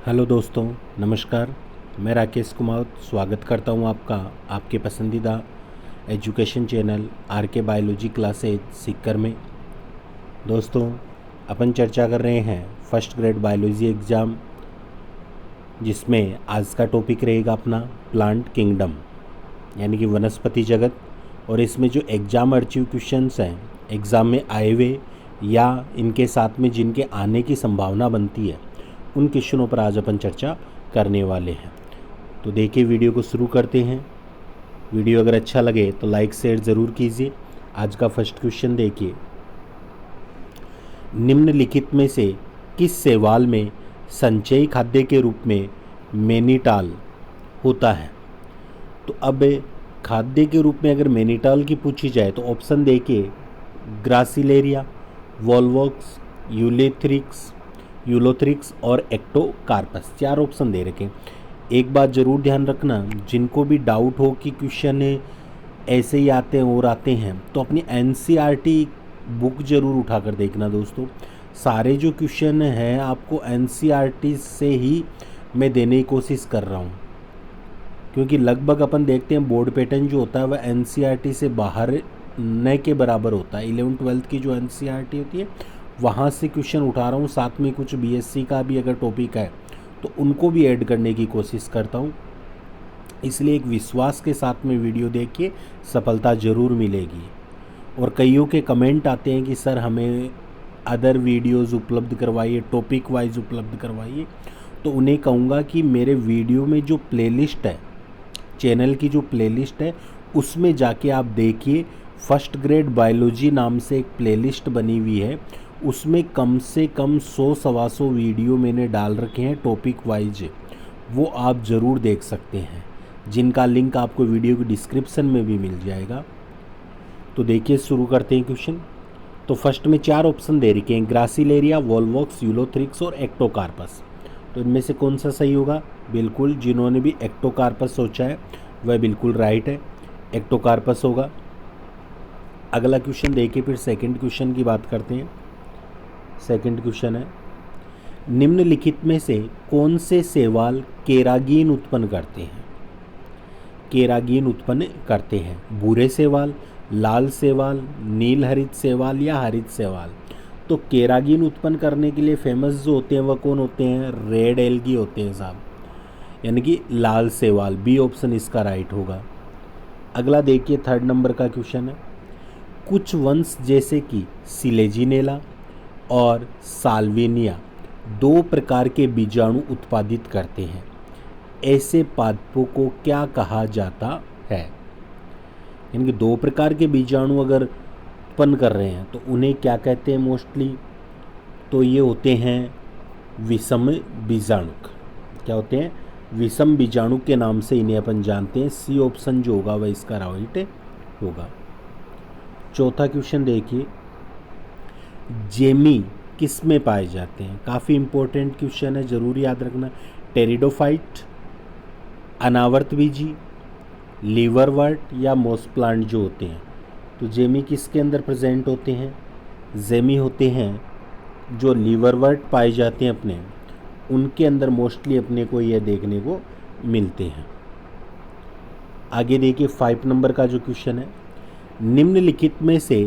Hello दोस्तों, नमस्कार। मैं राकेश कुमार स्वागत करता हूं आपका आपके पसंदीदा एजुकेशन चैनल आर के बायोलॉजी क्लासेज सीकर में। दोस्तों, अपन चर्चा कर रहे हैं फर्स्ट ग्रेड बायोलॉजी एग्ज़ाम, जिसमें आज का टॉपिक रहेगा अपना प्लांट किंगडम यानी कि वनस्पति जगत। और इसमें जो एग्ज़ाम अर्चिव क्वेश्चंस हैं, एग्ज़ाम में आए हुए या इनके साथ में जिनके आने की संभावना बनती है, उन क्वेश्चनों पर आज अपन चर्चा करने वाले हैं। तो देखिए, वीडियो को शुरू करते हैं। वीडियो अगर अच्छा लगे तो लाइक शेयर ज़रूर कीजिए। आज का फर्स्ट क्वेश्चन देखिए, निम्नलिखित में से किस शैवाल में संचयी खाद्य के रूप में मैनीटाल होता है। तो अब खाद्य के रूप में अगर मैनीटाल की पूछी जाए तो ऑप्शन देखिए, ग्रासिलेरिया, वॉल्वॉक्स, यूलोथ्रिक्स और एक्टोकार्पस। 4 ऑप्शन दे रखे हैं। एक बात ज़रूर ध्यान रखना, जिनको भी डाउट हो कि क्वेश्चन ऐसे ही आते हैं और आते हैं, तो अपनी एनसीईआरटी बुक ज़रूर उठा कर देखना दोस्तों। सारे जो क्वेश्चन हैं आपको एनसीईआरटी से ही मैं देने की कोशिश कर रहा हूँ, क्योंकि लगभग अपन देखते हैं बोर्ड पैटर्न जो होता है वह एनसीईआरटी से बाहर न के बराबर होता है। 11वीं-12वीं की जो एनसीईआरटी होती है वहाँ से क्वेश्चन उठा रहा हूँ। साथ में कुछ बीएससी का भी अगर टॉपिक है तो उनको भी ऐड करने की कोशिश करता हूँ। इसलिए एक विश्वास के साथ में वीडियो देखिए, सफलता ज़रूर मिलेगी। और कईयों के कमेंट आते हैं कि सर हमें अदर वीडियोज़ उपलब्ध करवाइए, टॉपिक वाइज उपलब्ध करवाइए। तो उन्हें कहूँगा कि मेरे वीडियो में जो प्लेलिस्ट है, चैनल की जो प्लेलिस्ट है, उसमें जाके आप देखिए। फर्स्ट ग्रेड बायोलॉजी नाम से एक प्लेलिस्ट बनी हुई है, उसमें कम से कम 100-125 वीडियो मैंने डाल रखे हैं टॉपिक वाइज। वो आप ज़रूर देख सकते हैं, जिनका लिंक आपको वीडियो की डिस्क्रिप्शन में भी मिल जाएगा। तो देखिए, शुरू करते हैं क्वेश्चन। तो फर्स्ट में 4 ऑप्शन दे रखे हैं, ग्रासिलेरिया, वॉल्वॉक्स, यूलोथ्रिक्स और एक्टोकार्पस। तो इनमें से कौन सा सही होगा? बिल्कुल, जिन्होंने भी एक्टोकार्पस सोचा है वह बिल्कुल राइट है, एक्टोकार्पस होगा। अगला क्वेश्चन देखिए, फिर सेकंड क्वेश्चन की बात करते हैं। सेकंड क्वेश्चन है, निम्नलिखित में से कौन से शैवाल केरागीन उत्पन्न करते हैं? केरागीन उत्पन्न करते हैं भूरे शैवाल, लाल शैवाल, नील हरित शैवाल या हरित शैवाल। तो केरागीन उत्पन्न करने के लिए फेमस जो होते हैं वह कौन होते हैं? रेड एल्गी होते हैं साहब, यानी कि लाल शैवाल। बी ऑप्शन इसका राइट होगा। अगला देखिए, थर्ड नंबर का क्वेश्चन है, कुछ वंश जैसे कि सिलेजिनेला और साल्विनिया 2 प्रकार के बीजाणु उत्पादित करते हैं। ऐसे पादपों को क्या कहा जाता है? यानी कि 2 प्रकार के बीजाणु अगर उत्पन्न कर रहे हैं तो उन्हें क्या कहते हैं मोस्टली? तो ये होते हैं विषम बीजाणुक। क्या होते हैं? विषम बीजाणु के नाम से इन्हें अपन जानते हैं। सी ऑप्शन जो होगा वह इसका राइट होगा। चौथा क्वेश्चन देखिए, जेमी किस में पाए जाते हैं? काफ़ी इंपॉर्टेंट क्वेश्चन है, ज़रूर याद रखना। टेरिडोफाइट, अनावर्त बीजी, लीवरवर्ट या मोस प्लांट जो होते हैं। तो जेमी किसके अंदर प्रेजेंट होते हैं? जेमी होते हैं जो लीवरवर्ट पाए जाते हैं अपने, उनके अंदर मोस्टली अपने को यह देखने को मिलते हैं। आगे देखिए, 5 नंबर का जो क्वेश्चन है, निम्नलिखित में से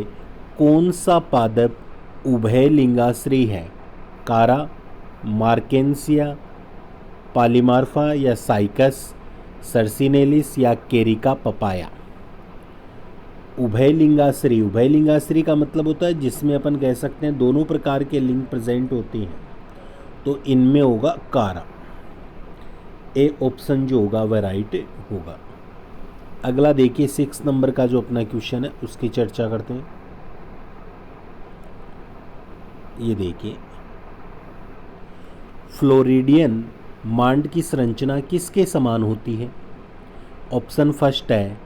कौन सा पादप उभय लिंगाश्री है? कारा, मार्केंसिया, पॉलीमार्फा या साइकस, सर्सिनेलिस या केरिका पपाया। उभय लिंगाश्री का मतलब होता है जिसमें अपन कह सकते हैं दोनों प्रकार के लिंग प्रेजेंट होते हैं। तो इनमें होगा कारा। ए ऑप्शन जो होगा वह राइट होगा। अगला देखिए, 6 नंबर का जो अपना क्वेश्चन है उसकी चर्चा करते हैं। ये देखिए, फ्लोरिडियन मांड की संरचना किसके समान होती है? ऑप्शन फर्स्ट है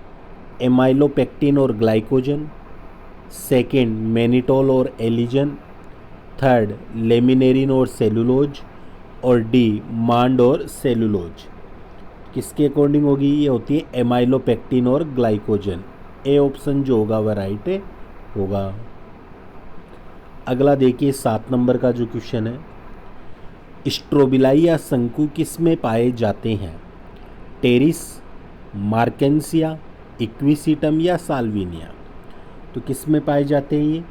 एमाइलोपेक्टिन और ग्लाइकोजन, सेकंड मैनिटोल और एलिजन, थर्ड लेमिनेरिन और सेलुलोज, और डी मांड और सेलुलोज। किसके अकॉर्डिंग होगी? ये होती है एमाइलोपेक्टिन और ग्लाइकोजन। ए ऑप्शन जो होगा वह राइट होगा। अगला देखिए, 7 नंबर का जो क्वेश्चन है, स्ट्रोबिलाई या शंकु किस में पाए जाते हैं? टेरिस, मार्केंसिया, इक्विसिटम या साल्विनिया? तो किस में पाए जाते हैं ये?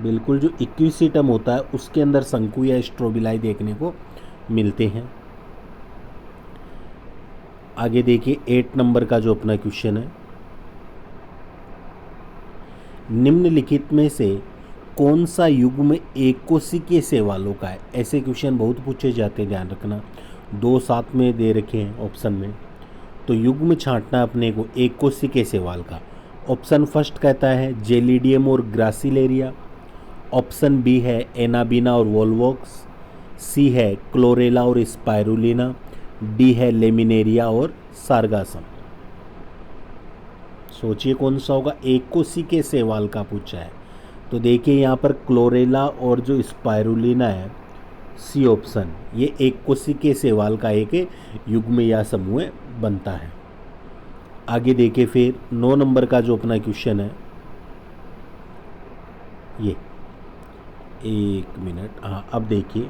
बिल्कुल जो इक्विसिटम होता है उसके अंदर शंकु या स्ट्रोबिलाई देखने को मिलते हैं। आगे देखिए 8 नंबर का जो अपना क्वेश्चन है, निम्नलिखित में से कौन सा युग्म एक कोशिकीय शैवालों का है? ऐसे क्वेश्चन बहुत पूछे जाते हैं, ध्यान रखना। 2 साथ में दे रखे हैं ऑप्शन में, तो युग्म छांटना अपने को एक कोशिकीय शैवाल का। ऑप्शन फर्स्ट कहता है जेलिडियम और ग्रासिलेरिया, ऑप्शन बी है एनाबीना और वोल्वॉक्स, सी है क्लोरेला और स्पाइरुलिना, डी है लेमिनेरिया और सारगासम। सोचिए कौन सा होगा? एक कोशिकीय शैवाल का पूछा है, तो देखिए यहाँ पर क्लोरेला और जो स्पाइरुलिना है, सी ऑप्शन, ये एक कोशिकीय शैवाल का एक युग्म या समूह बनता है। आगे देखिए फिर 9 नंबर का जो अपना क्वेश्चन है, ये 1 मिनट, हाँ अब देखिए,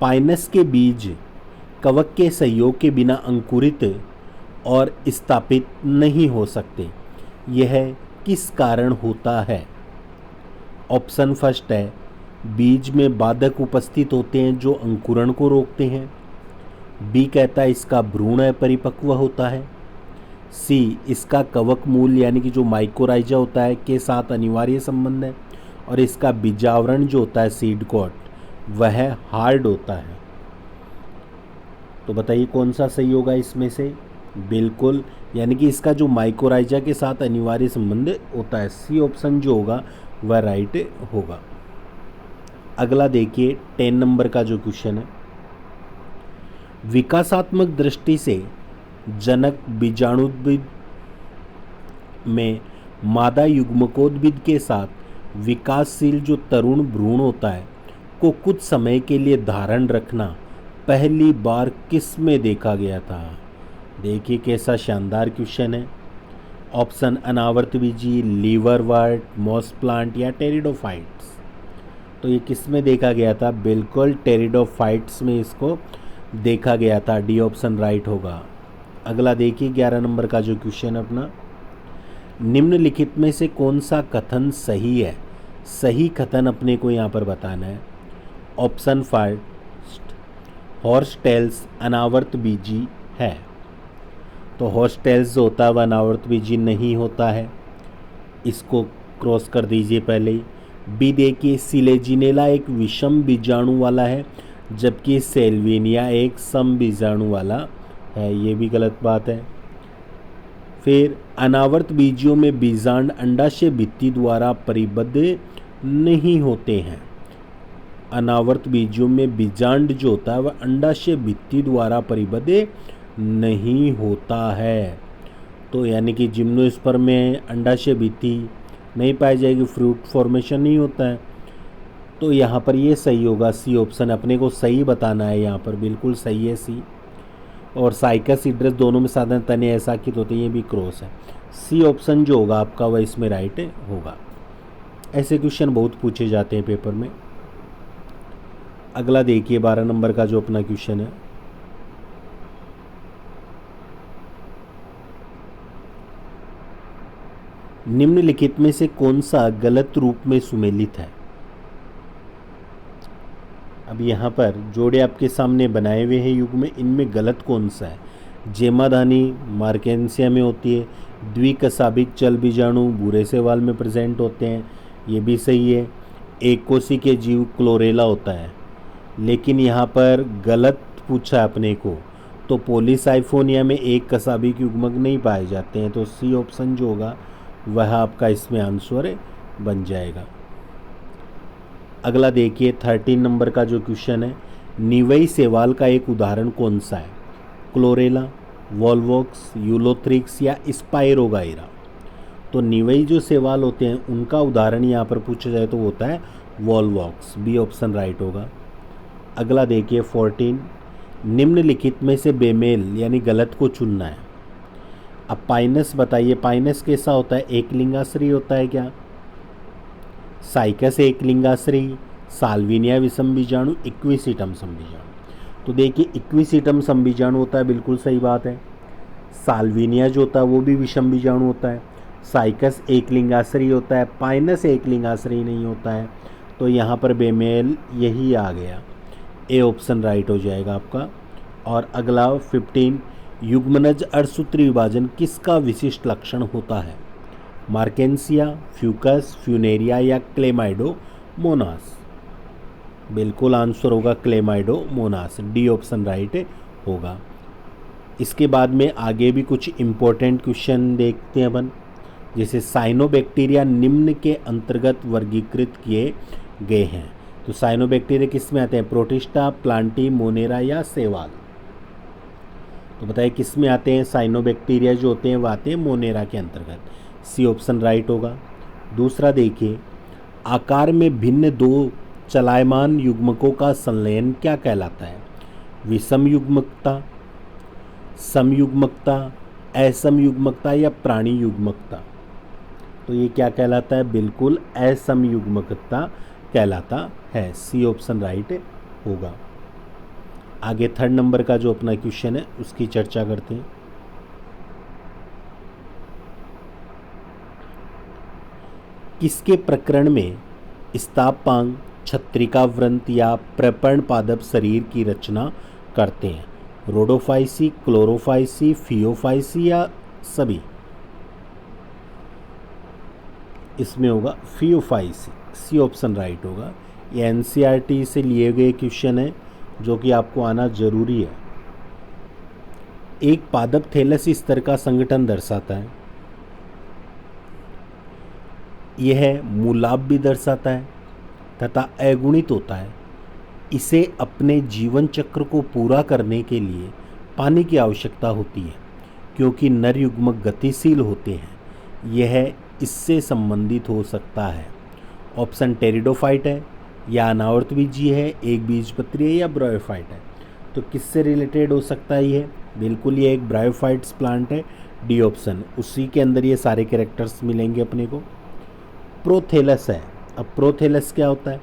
पाइनस के बीज कवक के सहयोग के बिना अंकुरित और स्थापित नहीं हो सकते, यह किस कारण होता है? ऑप्शन फर्स्ट है बीज में बाधक उपस्थित होते हैं जो अंकुरण को रोकते हैं, बी कहता है इसका भ्रूण अपरिपक्व होता है, सी इसका कवक मूल यानी कि जो माइकोराइजा होता है के साथ अनिवार्य संबंध है, और इसका बीजावरण जो होता है सीड कोट वह हार्ड होता है। तो बताइए कौन सा सही होगा इसमें से? बिल्कुल, यानी कि इसका जो माइकोराइजा के साथ अनिवार्य संबंध होता है, सी ऑप्शन जो होगा वह राइट होगा। अगला देखिए 10 नंबर का जो क्वेश्चन है, विकासात्मक दृष्टि से जनक बीजाणुद्भिद में मादा युग्मकोद्भिद के साथ विकासशील जो तरुण भ्रूण होता है को कुछ समय के लिए धारण रखना पहली बार किस में देखा गया था? देखिए कैसा शानदार क्वेश्चन है। ऑप्शन अनावर्त बीजी, लीवरवर्ट, मॉस प्लांट या टेरिडोफाइट्स। तो ये किस में देखा गया था? बिल्कुल टेरिडोफाइट्स में इसको देखा गया था, डी ऑप्शन राइट होगा। अगला देखिए 11 नंबर का जो क्वेश्चन अपना, निम्नलिखित में से कौन सा कथन सही है? सही कथन अपने को यहाँ पर बताना है। ऑप्शन फर्स्ट, हॉर्सटेल्स अनावर्त बीजी है, तो हॉर्सटेल्स जो होता है वह अनावर्त बीजी नहीं होता है, इसको क्रॉस कर दीजिए पहले ही। बी देखिए सिलेजिनेला एक विषम बीजाणु वाला है, जबकि सेल्विनिया एक सम बीजाणु वाला है, ये भी गलत बात है। फिर अनावर्त बीजियों में बीजांड अंडाशय भित्ति द्वारा परिबद्ध नहीं होते हैं, अनावर्त बीजियों में बीजांड जो होता है वह अंडाशय भित्ति द्वारा परिबद्ध नहीं होता है। तो यानी कि जिम्नोस्पर्म में अंडाशय भित्ति नहीं पाई जाएगी, फ्रूट फॉर्मेशन नहीं होता है, तो यहाँ पर ये सही होगा, सी ऑप्शन अपने को सही बताना है, यहाँ पर बिल्कुल सही है सी। और साइकस इड्रस दोनों में साधारण तने असाकित होते हैं, ये भी क्रॉस है, सी ऑप्शन जो होगा आपका वह इसमें राइट होगा। ऐसे क्वेश्चन बहुत पूछे जाते हैं पेपर में। अगला देखिए 12 नंबर का जो अपना क्वेश्चन है, निम्नलिखित में से कौन सा गलत रूप में सुमेलित है? अब यहाँ पर जोड़े आपके सामने बनाए हुए हैं युग में, इनमें गलत कौन सा है? जेमाधानी मार्केंसिया में होती है, द्विकशाभिक चल बीजाणु भूरे शैवाल में प्रेजेंट होते हैं, ये भी सही है। एक कोशिकीय जीव क्लोरेला होता है, लेकिन यहाँ पर गलत पूछा अपने को, तो पॉलीसाइफोनिया में एक कशाभिक युग्मक नहीं पाए जाते हैं, तो सी ऑप्शन जो होगा वह आपका इसमें आंसर बन जाएगा। अगला देखिए 13 नंबर का जो क्वेश्चन है, निवई शैवाल का एक उदाहरण कौन सा है? क्लोरेला, वोल्वॉक्स, यूलोथ्रिक्स या स्पाइरोगाइरा। तो निवई जो शैवाल होते हैं उनका उदाहरण यहाँ पर पूछा जाए तो होता है वोल्वॉक्स, बी ऑप्शन राइट होगा। अगला देखिए 14, निम्नलिखित में से बेमेल यानी गलत को चुनना है। अब पाइनस बताइए, पाइनस कैसा होता है? एक लिंगाश्री होता है क्या? साइकस एक लिंगाश्री, साल्विनिया विषम बीजाणु, इक्विसिटम सम बीजाणु। तो देखिए इक्विसिटम समबीजाणु होता है, बिल्कुल सही बात है। साल्विनिया जो होता है वो भी विषम बीजाणु होता है। साइकस एक लिंगाश्रयी होता है, पाइनस एक लिंगाश्रयी नहीं होता है। तो यहाँ पर बेमेल यही आ गया, ए ऑप्शन राइट हो जाएगा आपका। और अगला 15, युग्मनज अर्धसूत्री विभाजन किसका विशिष्ट लक्षण होता है? मार्केंसिया, फ्यूकस, फ्यूनेरिया या क्लेमाइडोमोनास? बिल्कुल आंसर होगा क्लेमाइडोमोनास, डी ऑप्शन राइट होगा। इसके बाद में आगे भी कुछ इम्पोर्टेंट क्वेश्चन देखते हैं अपन, जैसे साइनोबैक्टीरिया निम्न के अंतर्गत वर्गीकृत किए गए हैं। तो साइनोबैक्टीरिया किस में आते हैं? प्रोटिस्टा, प्लांटी, मोनेरा या सेवाल? तो बताइए किस में आते हैं? साइनोबैक्टीरिया जो होते हैं वो आते हैं मोनेरा के अंतर्गत, सी ऑप्शन राइट होगा। दूसरा देखिए, आकार में भिन्न दो चलायमान युग्मकों का संलयन क्या कहलाता है? विषम युग्मकता, समयुग्मकता, असमयुग्मकता या प्राणी युग्मकता? तो ये क्या कहलाता है? बिल्कुल असमयुग्मकता कहलाता है, सी ऑप्शन राइट होगा। आगे 3rd नंबर का जो अपना क्वेश्चन है उसकी चर्चा करते हैं। किसके प्रकरण में स्तापांग, छत्रिका व्रंत या प्रपर्ण पादप शरीर की रचना करते हैं? रोडोफाइसी, क्लोरोफाइसी, फियोफाइसी या सभी? इसमें होगा फियोफाइसी, सी ऑप्शन राइट होगा। ये एनसीईआरटी से लिए गए क्वेश्चन है जो कि आपको आना जरूरी है। एक पादप थैलस स्तर का संगठन दर्शाता है, यह मूलाभ भी दर्शाता है तथा अगुणित होता है। इसे अपने जीवन चक्र को पूरा करने के लिए पानी की आवश्यकता होती है, क्योंकि नर युग्मक गतिशील होते हैं। यह इससे संबंधित हो सकता है। ऑप्शन टेरिडोफाइट है या अनावर्त बीजी है, एक बीजपत्री है या ब्रायोफाइट है? तो किससे रिलेटेड हो सकता है ये? बिल्कुल ये एक ब्रायोफाइट्स प्लांट है, डी ऑप्शन। उसी के अंदर ये सारे कैरेक्टर्स मिलेंगे अपने को। प्रोथेलस है। अब प्रोथेलस क्या होता है?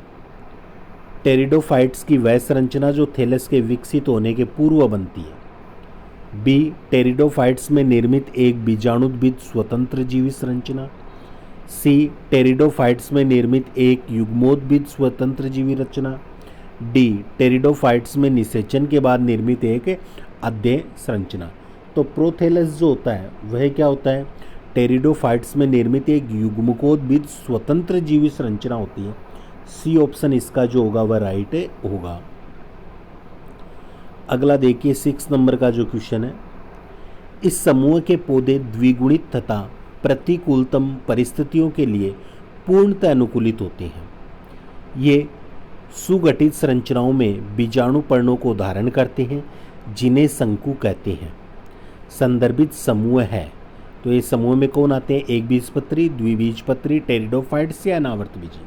टेरिडोफाइट्स की वह संरचना जो थैलस के विकसित होने के पूर्व बनती है। बी, टेरिडोफाइट्स में निर्मित एक बीजाणुद्भिद स्वतंत्र जीवी संरचना। सी, टेरिडोफाइट्स में निर्मित एक युग्मोद्भिद स्वतंत्र जीवी रचना। डी, टेरिडोफाइट्स में निषेचन के बाद निर्मित एक अध्यय संरचना। तो प्रोथेलस जो होता है वह क्या होता है? टेरिडोफाइट्स में निर्मित एक युग्मकोद्भिद स्वतंत्र जीवी संरचना होती है। सी ऑप्शन इसका जो होगा वह राइट होगा। अगला देखिए 6 नंबर का जो क्वेश्चन है, इस समूह के पौधे द्विगुणित तथा प्रतिकूलतम परिस्थितियों के लिए पूर्णतः अनुकूलित होते हैं। ये सुगठित संरचनाओं में बीजाणु पर्णों को धारण करते हैं, जिन्हें शंकु कहते हैं। संदर्भित समूह है, तो ये समूह में कौन आते हैं? एक बीजपत्री, द्विबीजपत्री, टेरिडोफाइट्स या अनावर्त बीजी?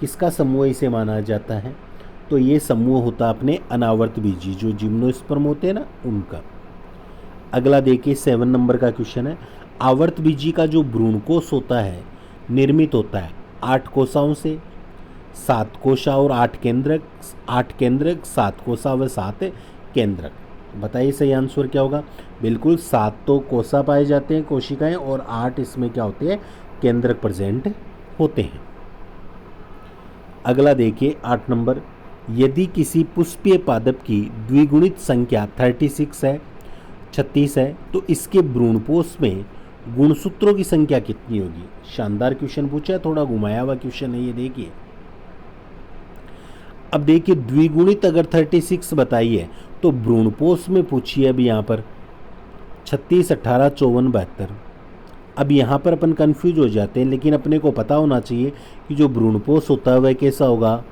किसका समूह इसे माना जाता है? तो ये समूह होता है अपने अनावर्त बीजी, जो जिम्नोस्पर्म होते हैं ना, उनका। अगला देखिए 7 नंबर का क्वेश्चन है, आवर्त बीजी का जो भ्रूणकोश होता है निर्मित होता है 8 कोशाओं से, 7 कोशा और 8 केंद्रक, 8 केंद्रक, 7 कोशा व 7 केंद्रक। बताइए सही आंसर क्या होगा? बिल्कुल 7 तो कोशा पाए जाते हैं, कोशिकाएं, और 8 इसमें क्या होते हैं? केंद्रक प्रेजेंट होते हैं। अगला देखिए 8 नंबर, यदि किसी पुष्पीय पादप की द्विगुणित संख्या 36 है, 36 है, तो इसके भ्रूणपोष में गुणसूत्रों की संख्या कितनी होगी? शानदार क्वेश्चन पूछा है, थोड़ा घुमाया हुआ क्वेश्चन है ये, देखिए। अब देखिए द्विगुणित अगर 36 बताई है तो भ्रूणपोष में पूछिए अब यहाँ पर 36, 18, 54, 72। अब यहाँ पर अपन कंफ्यूज हो जाते हैं, लेकिन अपने को पता होना चाहिए कि जो भ्रूणपोष होता है वह कैसा होगा?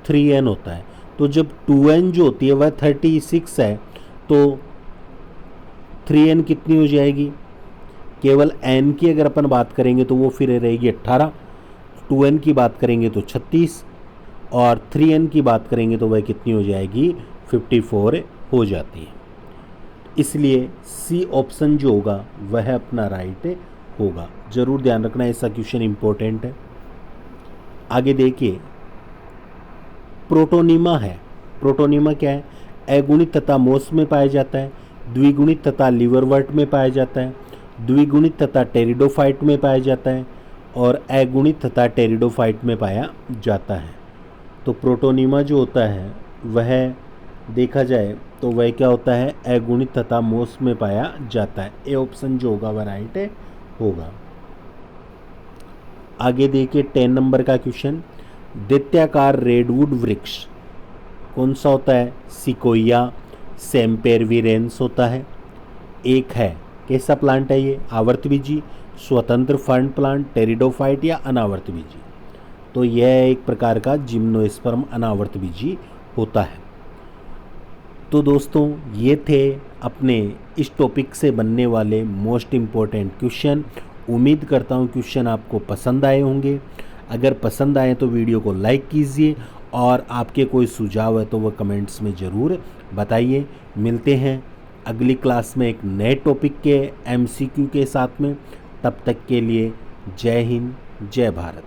3n होता है। तो जब 2n जो होती है वह 36 है, तो 3n कितनी हो जाएगी? केवल n की अगर अपन बात करेंगे तो वो फिर रहेगी 18, 2n की बात करेंगे तो 36, और 3n की बात करेंगे तो वह कितनी हो जाएगी? 54 हो जाती है। इसलिए सी ऑप्शन जो होगा वह अपना राइट होगा। जरूर ध्यान रखना, ऐसा क्वेश्चन इंपॉर्टेंट है। आगे देखिए प्रोटोनीमा है। प्रोटोनीमा क्या है? अगुणित तथा मोस में पाया जाता है, द्विगुणित तथा लिवरवर्ट में पाया जाता है, द्विगुणित तथा टेरिडोफाइट में पाया जाता है और अगुणित तथा टेरिडोफाइट में पाया जाता है। तो प्रोटोनीमा जो होता है वह देखा जाए तो वह क्या होता है, अगुणित तथा मोस में पाया जाता है। ए ऑप्शन जो होगा वह राइट होगा। आगे देखिए 10 नंबर का क्वेश्चन, दैत्याकार रेडवुड वृक्ष कौन सा होता है, सिकोया, सेम्पेरविरेंस होता है। एक है कैसा प्लांट है ये, आवर्तबीजी, स्वतंत्र फर्न प्लांट, टेरिडोफाइट या अनावर्तबीजी। तो यह एक प्रकार का जिम्नोस्पर्म अनावर्तबीजी होता है। तो दोस्तों ये थे अपने इस टॉपिक से बनने वाले मोस्ट इम्पोर्टेंट क्वेश्चन। उम्मीद करता हूँ क्वेश्चन आपको पसंद आए होंगे। अगर पसंद आए तो वीडियो को लाइक कीजिए और आपके कोई सुझाव है तो वह कमेंट्स में ज़रूर बताइए। मिलते हैं अगली क्लास में एक नए टॉपिक के MCQ के साथ में। तब तक के लिए जय हिंद, जय भारत।